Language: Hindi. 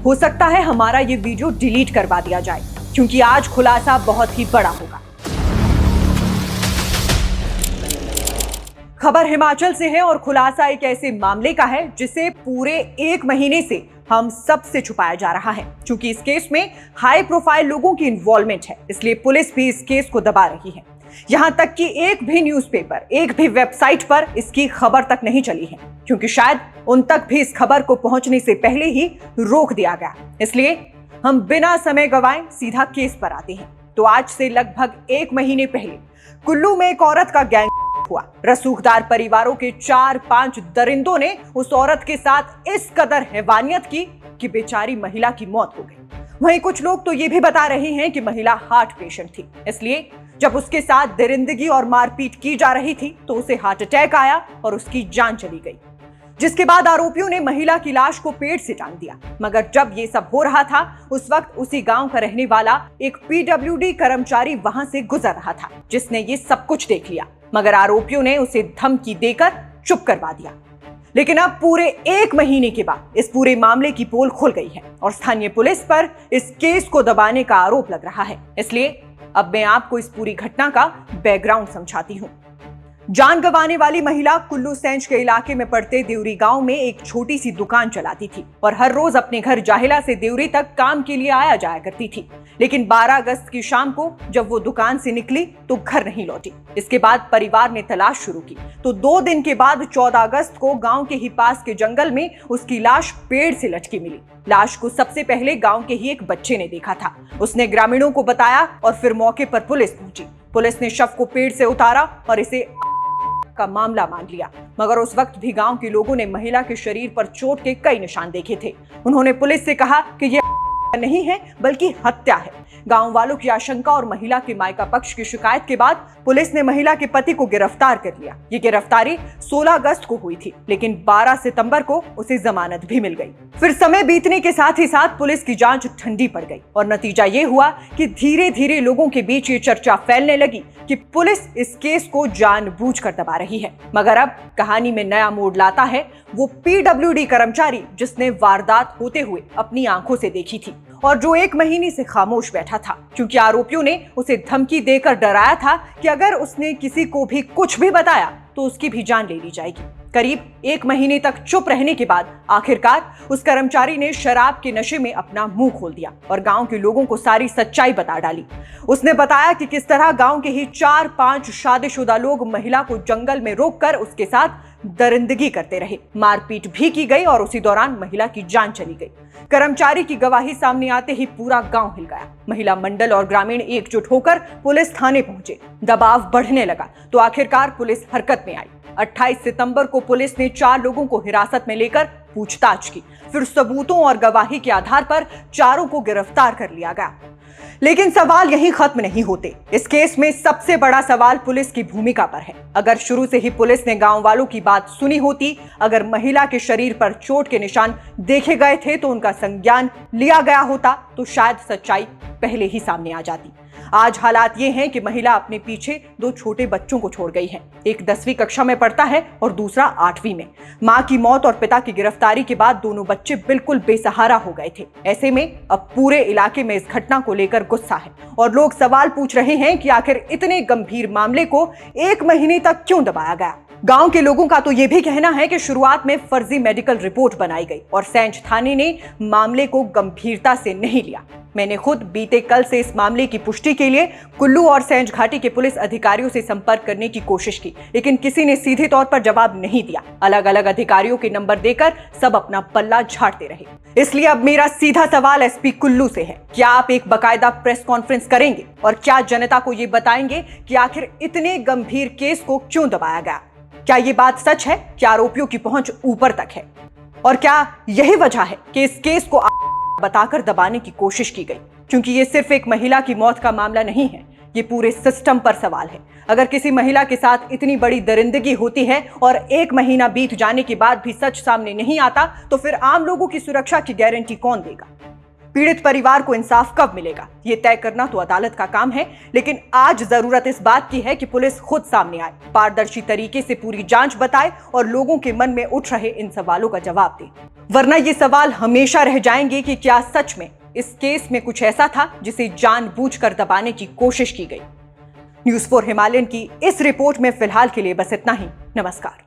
हो सकता है हमारा ये वीडियो डिलीट करवा दिया जाए, क्योंकि आज खुलासा बहुत ही बड़ा होगा। खबर हिमाचल से है और खुलासा एक ऐसे मामले का है जिसे पूरे 1 महीने से हम सबसे छुपाया जा रहा है। क्योंकि इस केस में हाई प्रोफाइल लोगों की इन्वॉल्वमेंट है, इसलिए पुलिस भी इस केस को दबा रही है। यहां तक कि एक भी न्यूज़पेपर, एक भी वेबसाइट पर इसकी खबर तक नहीं चली है, क्योंकि शायद उन तक भी इस खबर को पहुंचने से पहले ही रोक दिया गया। इसलिए हम बिना समय गंवाए सीधा केस पर आते हैं। तो आज से लगभग 1 महीने पहले कुल्लू में एक औरत का गैंग हुआ। रसूखदार परिवारों के 4-5 दरिंदों ने उस औरत के साथ इस कदर हैवानियत की कि बेचारी महिला की मौत हो गई। वहीं कुछ लोग तो ये भी बता रहे हैं कि महिला हार्ट पेशेंट थी, इसलिए जब उसके साथ दरिंदगी और मारपीट की जा रही थी तो उसे हार्ट अटैक आया और उसकी जान चली गई। जिसके बाद आरोपियों ने महिला की लाश को पेड़ से टांग दिया। मगर जब ये सब हो रहा था, उस वक्त उसी गांव का रहने वाला एक पीडब्ल्यूडी कर्मचारी वहां से गुजर रहा था, जिसने ये सब कुछ देख लिया। मगर आरोपियों ने उसे धमकी देकर चुप करवा दिया। लेकिन अब पूरे 1 महीने के बाद इस पूरे मामले की पोल खुल गई है और स्थानीय पुलिस पर इस केस को दबाने का आरोप लग रहा है। इसलिए अब मैं आपको इस पूरी घटना का बैकग्राउंड समझाती हूँ। जान गंवाने वाली महिला कुल्लू सेंज के इलाके में पड़ते देवरी गांव में एक छोटी सी दुकान चलाती थी और हर रोज अपने घर जाहिला से देवरी तक काम के लिए आया जाया करती थी। लेकिन 12 अगस्त की शाम को जब वो दुकान से निकली तो घर नहीं लौटी। इसके बाद परिवार ने तलाश शुरू की तो 2 दिन के बाद 14 अगस्त को गांव के ही पास के जंगल में उसकी लाश पेड़ से लटकी मिली। लाश को सबसे पहले गांव के ही एक बच्चे ने देखा था। उसने ग्रामीणों को बताया और फिर मौके पर पुलिस पहुंची। पुलिस ने शव को पेड़ से उतारा और इसे का मामला मान लिया। मगर उस वक्त भी गांव के लोगों ने महिला के शरीर पर चोट के कई निशान देखे थे। उन्होंने पुलिस से कहा कि यह नहीं है बल्कि हत्या है। गांव वालों की आशंका और महिला के मायका पक्ष की शिकायत के बाद पुलिस ने महिला के पति को गिरफ्तार कर लिया। ये गिरफ्तारी 16 अगस्त को हुई थी, लेकिन 12 सितंबर को उसे जमानत भी मिल गई। फिर समय बीतने के साथ ही साथ पुलिस की जांच ठंडी पड़ गई और नतीजा ये हुआ कि धीरे धीरे लोगों के बीच ये चर्चा फैलने लगी कि पुलिस इस केस को जानबूझकर दबा रही है। मगर अब कहानी में नया मोड़ लाता है वो पीडब्ल्यूडी कर्मचारी जिसने वारदात होते हुए अपनी आंखों से देखी थी और जो 1 महीने से खामोश बैठा था, क्योंकि आरोपियों ने उसे धमकी देकर डराया था कि अगर उसने किसी को भी कुछ भी बताया तो उसकी भी जान ले ली जाएगी। करीब 1 महीने तक चुप रहने के बाद आखिरकार उस कर्मचारी ने शराब के नशे में अपना मुंह खोल दिया और गांव के लोगों को सारी सच्चाई बता डाली। उसने बताया कि किस तरह गांव के ही 4-5 शादीशुदा लोग महिला को जंगल में रोककर उसके साथ दरिंदगी करते रहे। मारपीट भी की गई और उसी दौरान महिला की जान चली गई। कर्मचारी की गवाही सामने आते ही पूरा गांव हिल गया। महिला मंडल और ग्रामीण एकजुट होकर पुलिस थाने पहुंचे। दबाव बढ़ने लगा तो आखिरकार पुलिस हरकत में आई। 28 सितंबर को पुलिस ने 4 लोगों को हिरासत में लेकर पूछताछ की। फिर सबूतों और गवाही के आधार पर चारों को गिरफ्तार कर लिया गया। लेकिन सवाल यहीं खत्म नहीं होते। इस केस में सबसे बड़ा सवाल पुलिस की भूमिका पर है। अगर शुरू से ही पुलिस ने गांव वालों की बात सुनी होती, अगर महिला के शरीर पर चोट के निशान देखे गए थे तो उनका संज्ञान लिया गया होता, तो शायद सच्चाई पहले ही सामने आ जाती। आज हालात ये हैं कि महिला अपने पीछे 2 छोटे बच्चों को छोड़ गई है। एक 10वीं कक्षा में पढ़ता है और दूसरा 8वीं में। मां की मौत और पिता की गिरफ्तारी के बाद दोनों बच्चे बिल्कुल बेसहारा हो गए थे। ऐसे में अब पूरे इलाके में इस घटना को लेकर गुस्सा है और लोग सवाल पूछ रहे हैं कि आखिर इतने गंभीर मामले को 1 महीने तक क्यों दबाया गया। गांव के लोगों का तो यह भी कहना है कि शुरुआत में फर्जी मेडिकल रिपोर्ट बनाई गई और सेंज थाने ने मामले को गंभीरता से नहीं लिया। मैंने खुद बीते कल से इस मामले की पुष्टि के लिए कुल्लू और सेंज घाटी के पुलिस अधिकारियों से संपर्क करने की कोशिश की, लेकिन किसी ने सीधे तौर पर जवाब नहीं दिया। अलग अलग अधिकारियों के नंबर देकर सब अपना पल्ला झाड़ते रहे। इसलिए अब मेरा सीधा सवाल एसपी कुल्लू से है, क्या आप एक बाकायदा प्रेस कॉन्फ्रेंस करेंगे और क्या जनता को ये बताएंगे कि आखिर इतने गंभीर केस को क्यों दबाया गया? क्या ये बात सच है कि आरोपियों की पहुंच ऊपर तक है? और क्या यही वजह है कि इस केस को बताकर दबाने की कोशिश की गई? क्योंकि ये सिर्फ एक महिला की मौत का मामला नहीं है, ये पूरे सिस्टम पर सवाल है। अगर किसी महिला के साथ इतनी बड़ी दरिंदगी होती है और 1 महीना बीत जाने के बाद भी सच सामने नहीं आता, तो फिर आम लोगों की सुरक्षा की गारंटी कौन देगा? पीड़ित परिवार को इंसाफ कब मिलेगा, ये तय करना तो अदालत का काम है, लेकिन आज जरूरत इस बात की है कि पुलिस खुद सामने आए, पारदर्शी तरीके से पूरी जांच बताए और लोगों के मन में उठ रहे इन सवालों का जवाब दे। वरना ये सवाल हमेशा रह जाएंगे कि क्या सच में इस केस में कुछ ऐसा था जिसे जानबूझकर दबाने की कोशिश की गई। न्यूज़ 4 हिमालयन की इस रिपोर्ट में फिलहाल के लिए बस इतना ही। नमस्कार।